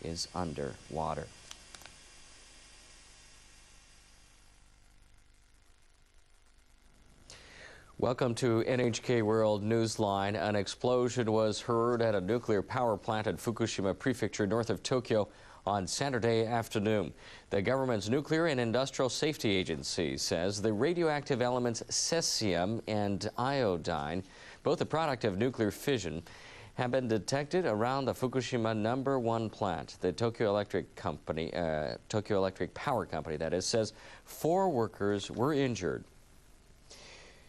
is underwater. Welcome to NHK World Newsline. An explosion was heard at a nuclear power plant in Fukushima Prefecture north of Tokyo on Saturday afternoon. The government's Nuclear and Industrial Safety Agency says the radioactive elements cesium and iodine, both a product of nuclear fission, have been detected around the Fukushima number 1 plant. The Tokyo Electric Power Company, that is, says 4 workers were injured.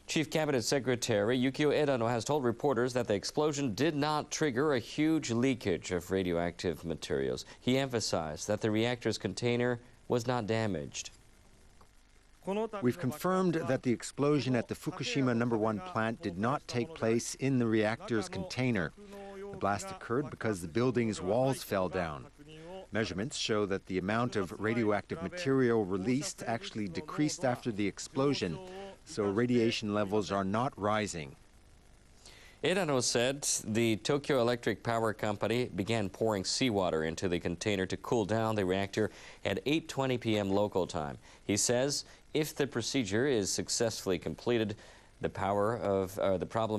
Chief Cabinet Secretary Yukio Edano has told reporters that the explosion did not trigger a huge leakage of radioactive materials. He emphasized that the reactor's container was not damaged. We've confirmed that the explosion at the Fukushima number 1 plant did not take place in the reactor's container. The blast occurred because the building's walls fell down. Measurements show that the amount of radioactive material released actually decreased after the explosion, so radiation levels are not rising. Edano said the Tokyo Electric Power Company began pouring seawater into the container to cool down the reactor at 8:20 p.m. local time. He says if the procedure is successfully completed, the problem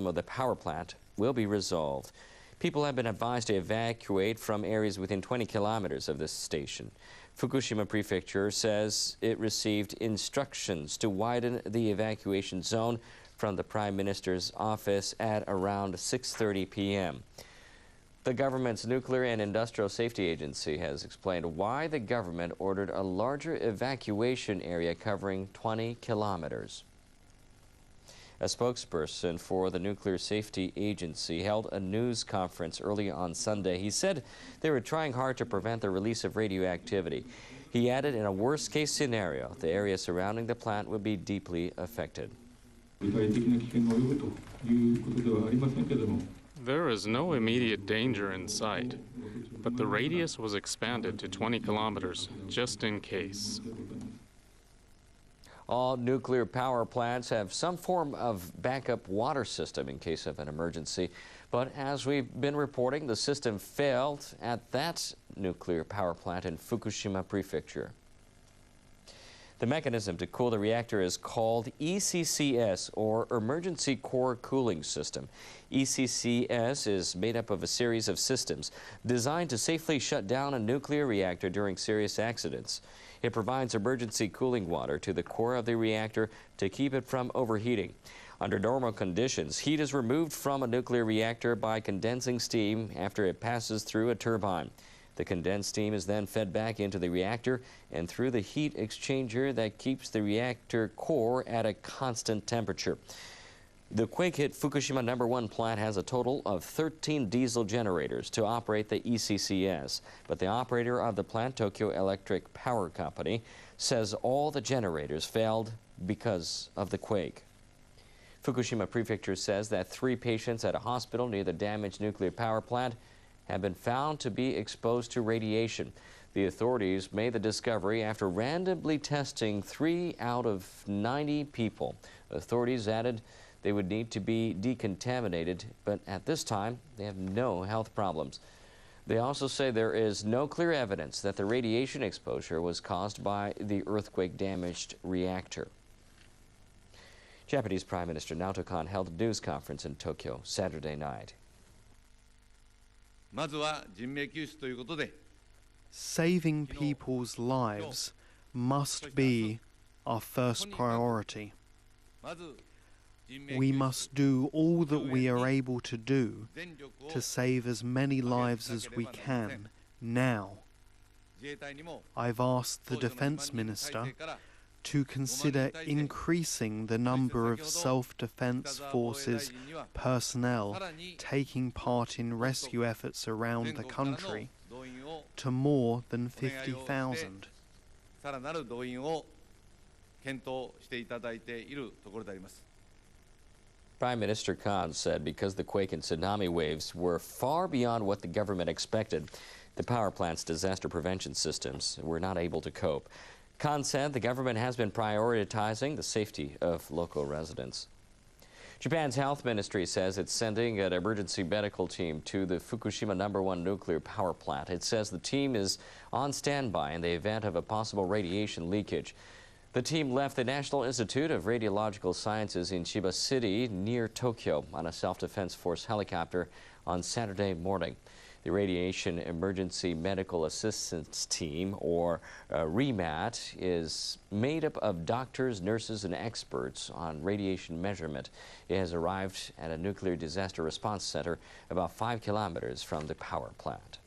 of the power plant will be resolved. People have been advised to evacuate from areas within 20 kilometers of this station. Fukushima Prefecture says it received instructions to widen the evacuation zone from the Prime Minister's office at around 6:30 p.m. The government's Nuclear and Industrial Safety Agency has explained why the government ordered a larger evacuation area covering 20 kilometers. A spokesperson for the Nuclear Safety Agency held a news conference early on Sunday. He said they were trying hard to prevent the release of radioactivity. He added in a worst-case scenario, the area surrounding the plant would be deeply affected. There is no immediate danger in sight, but the radius was expanded to 20 kilometers just in case. All nuclear power plants have some form of backup water system in case of an emergency. But as we've been reporting, the system failed at that nuclear power plant in Fukushima Prefecture. The mechanism to cool the reactor is called ECCS, or Emergency Core Cooling System. ECCS is made up of a series of systems designed to safely shut down a nuclear reactor during serious accidents. It provides emergency cooling water to the core of the reactor to keep it from overheating. Under normal conditions, heat is removed from a nuclear reactor by condensing steam after it passes through a turbine. The condensed steam is then fed back into the reactor and through the heat exchanger that keeps the reactor core at a constant temperature. The quake-hit Fukushima number 1 plant has a total of 13 diesel generators to operate the ECCS, but the operator of the plant, Tokyo Electric Power Company, says all the generators failed because of the quake. Fukushima Prefecture says that 3 patients at a hospital near the damaged nuclear power plant have been found to be exposed to radiation. The authorities made the discovery after randomly testing 3 out of 90 people. Authorities added they would need to be decontaminated, but at this time, they have no health problems. They also say there is no clear evidence that the radiation exposure was caused by the earthquake-damaged reactor. Japanese Prime Minister Naoto Kan held a news conference in Tokyo Saturday night. Saving people's lives must be our first priority. We must do all that we are able to do to save as many lives as we can now. I've asked the Defense Minister to consider increasing the number of self-defense forces personnel taking part in rescue efforts around the country to more than 50,000. Prime Minister Kan said because the quake and tsunami waves were far beyond what the government expected, the power plant's disaster prevention systems were not able to cope. Kan said the government has been prioritizing the safety of local residents. Japan's health ministry says it's sending an emergency medical team to the Fukushima #1 nuclear power plant. It says the team is on standby in the event of a possible radiation leakage. The team left the National Institute of Radiological Sciences in Chiba City near Tokyo on a self-defense force helicopter on Saturday morning. The Radiation Emergency Medical Assistance Team, or REMAT, is made up of doctors, nurses, and experts on radiation measurement. It has arrived at a nuclear disaster response center about 5 kilometers from the power plant.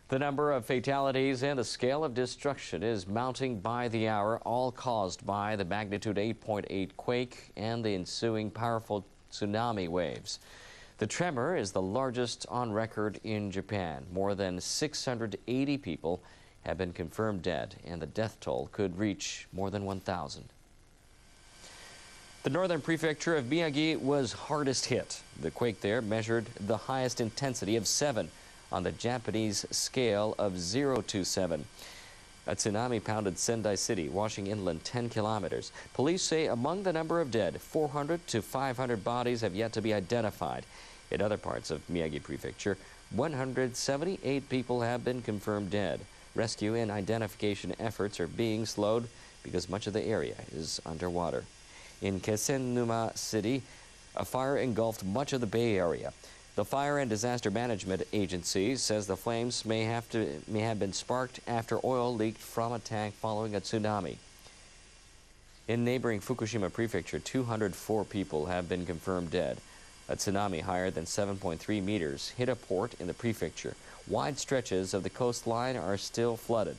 The number of fatalities and the scale of destruction is mounting by the hour, all caused by the magnitude 8.8 quake and the ensuing powerful tsunami waves. The tremor is the largest on record in Japan. More than 680 people have been confirmed dead, and the death toll could reach more than 1,000. The northern prefecture of Miyagi was hardest hit. The quake there measured the highest intensity of 7 on the Japanese scale of 0 to 7. A tsunami pounded Sendai City, washing inland 10 kilometers. Police say among the number of dead, 400 to 500 bodies have yet to be identified. In other parts of Miyagi Prefecture, 178 people have been confirmed dead. Rescue and identification efforts are being slowed because much of the area is underwater. In Kesennuma City, a fire engulfed much of the Bay Area. The Fire and Disaster Management Agency says the flames may have been sparked after oil leaked from a tank following a tsunami. In neighboring Fukushima Prefecture, 204 people have been confirmed dead. A tsunami higher than 7.3 meters hit a port in the prefecture. Wide stretches of the coastline are still flooded.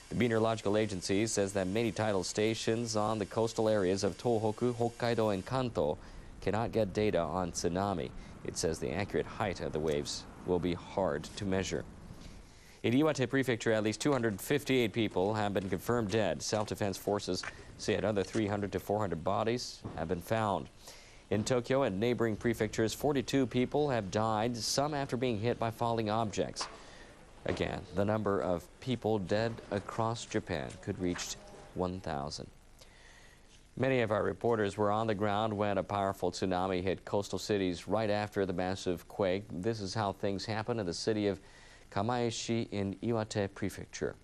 The Meteorological Agency says that many tidal stations on the coastal areas of Tohoku, Hokkaido, and Kanto cannot get data on tsunami. It says the accurate height of the waves will be hard to measure. In Iwate Prefecture, at least 258 people have been confirmed dead. Self-defense forces say another 300 to 400 bodies have been found. In Tokyo and neighboring prefectures, 42 people have died, some after being hit by falling objects. Again, the number of people dead across Japan could reach 1,000. Many of our reporters were on the ground when a powerful tsunami hit coastal cities right after the massive quake. This is how things happen in the city of Kamaishi in Iwate Prefecture.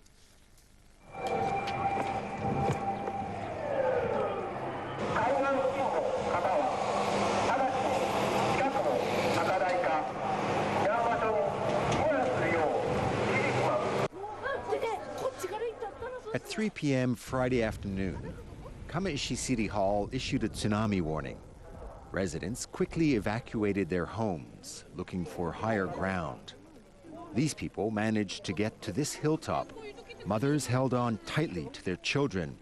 At 3 p.m. Friday afternoon, Kamaishi City Hall issued a tsunami warning. Residents quickly evacuated their homes, looking for higher ground. These people managed to get to this hilltop. Mothers held on tightly to their children.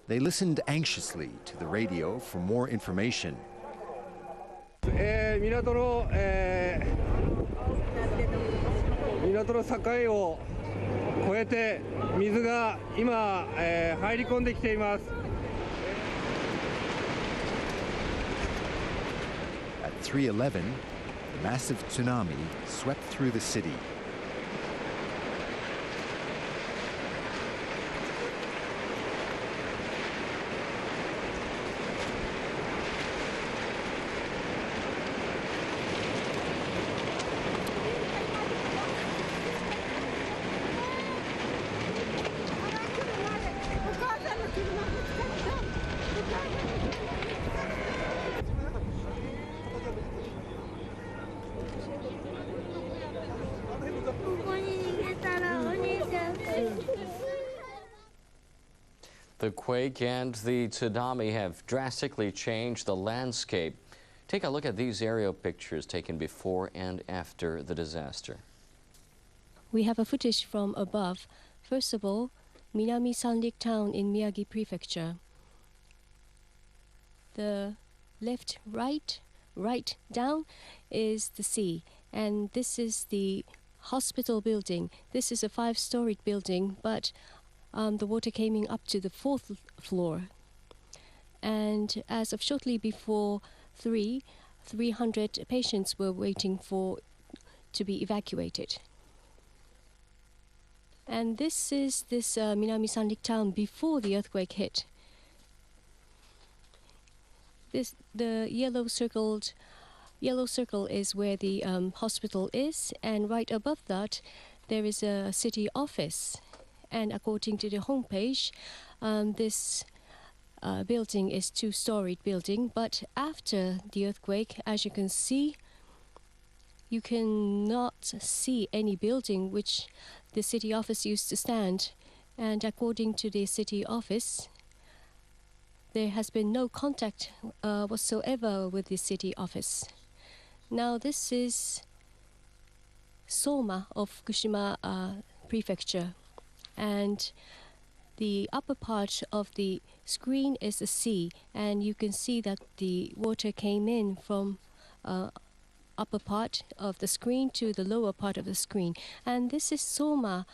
They listened anxiously to the radio for more information. 港の境を越えて水が今、入り込んできています。At 3:11, a massive tsunami swept through the city. The quake and the tsunami have drastically changed the landscape. Take a look at these aerial pictures taken before and after the disaster. We have a footage from above. First of all, Minami Sanrik Town in Miyagi Prefecture. The left, right down is the sea, and this is the hospital building. This is a 5-storied building, but the water came in up to the 4th floor. And as of shortly before 300 patients were waiting to be evacuated. And this is Minami Sanrik Town before the earthquake hit. the yellow circle is where the hospital is, and right above that there is a city office. And according to the homepage, this building is two-storied building, but after the earthquake, as you can see, you cannot see any building which the city office used to stand. And according to the city office, there has been no contact whatsoever with the city office. Now this is Soma of Fukushima Prefecture, and the upper part of the screen is the sea, and you can see that the water came in from upper part of the screen to the lower part of the screen. And this is Soma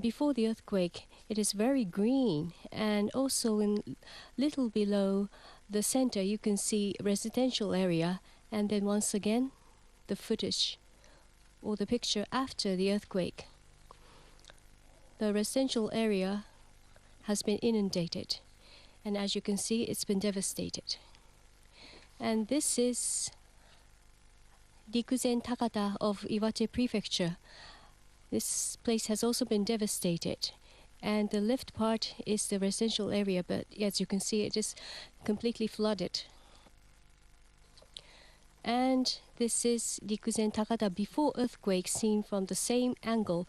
before the earthquake. It is very green, and also in little below the center you can see residential area, and then once again the footage or the picture after the earthquake. The residential area has been inundated, and as you can see, it's been devastated. And this is Rikuzen Takata of Iwate Prefecture. This place has also been devastated, and the left part is the residential area, but as you can see, it is completely flooded. And this is Rikuzen Takata before earthquake, seen from the same angle,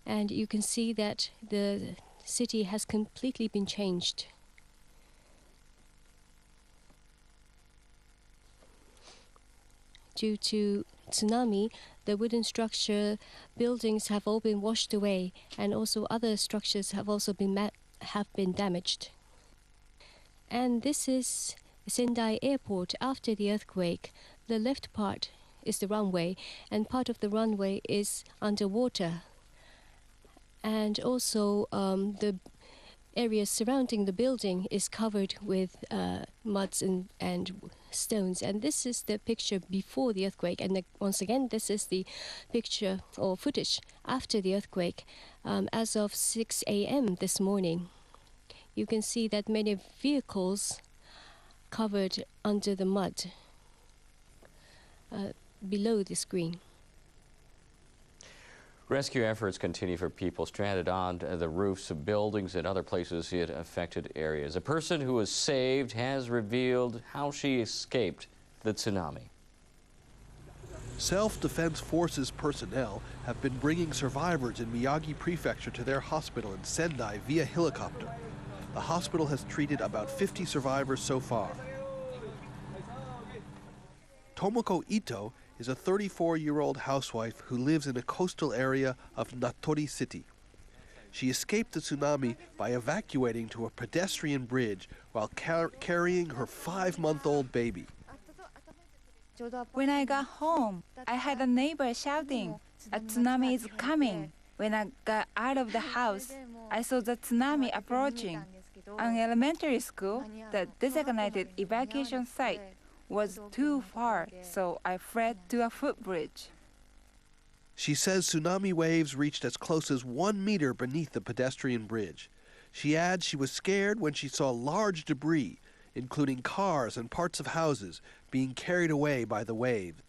and you can see that the city has completely been changed. Due to tsunami, the wooden structure buildings have all been washed away, and also other structures have also been damaged. And this is Sendai Airport after the earthquake. The left part is the runway, and part of the runway is underwater. And also the area surrounding the building is covered with muds and stones. And this is the picture before the earthquake, and once again this is the picture or footage after the earthquake. As of 6 a.m. this morning, you can see that many vehicles covered under the mud below the screen. Rescue efforts continue for people stranded on the roofs of buildings and other places in affected areas. A person who was saved has revealed how she escaped the tsunami. Self-Defense Forces personnel have been bringing survivors in Miyagi Prefecture to their hospital in Sendai via helicopter. The hospital has treated about 50 survivors so far. Tomoko Ito is a 34-year-old housewife who lives in a coastal area of Natori City. She escaped the tsunami by evacuating to a pedestrian bridge while carrying her 5-month-old baby. When I got home, I had a neighbor shouting, "A tsunami is coming." When I got out of the house, I saw the tsunami approaching. An elementary school, the designated evacuation site, was too far, so I fled to a footbridge. She says tsunami waves reached as close as 1 meter beneath the pedestrian bridge. She adds she was scared when she saw large debris, including cars and parts of houses, being carried away by the wave.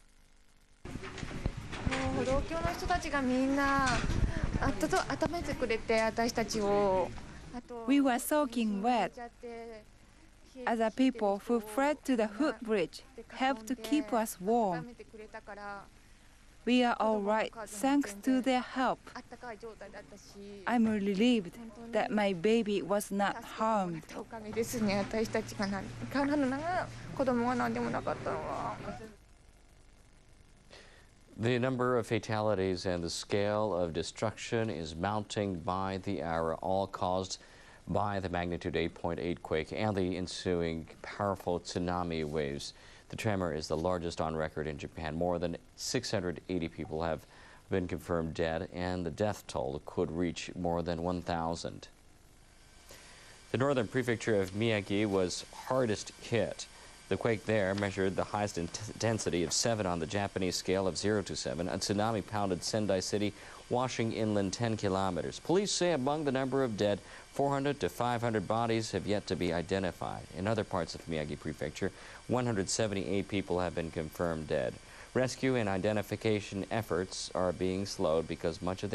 We were soaking wet. Other people who fled to the footbridge helped to keep us warm. We are all right thanks to their help. I'm relieved that my baby was not harmed. The number of fatalities and the scale of destruction is mounting by the hour, all caused by the magnitude 8.8 quake and the ensuing powerful tsunami waves. The tremor is the largest on record in Japan. More than 680 people have been confirmed dead, and the death toll could reach more than 1,000. The northern prefecture of Miyagi was hardest hit. The quake there measured the highest intensity of 7 on the Japanese scale of 0 to 7. A tsunami pounded Sendai City, washing inland 10 kilometers. Police say among the number of dead, 400 to 500 bodies have yet to be identified. In other parts of Miyagi Prefecture, 178 people have been confirmed dead. Rescue and identification efforts are being slowed because much of the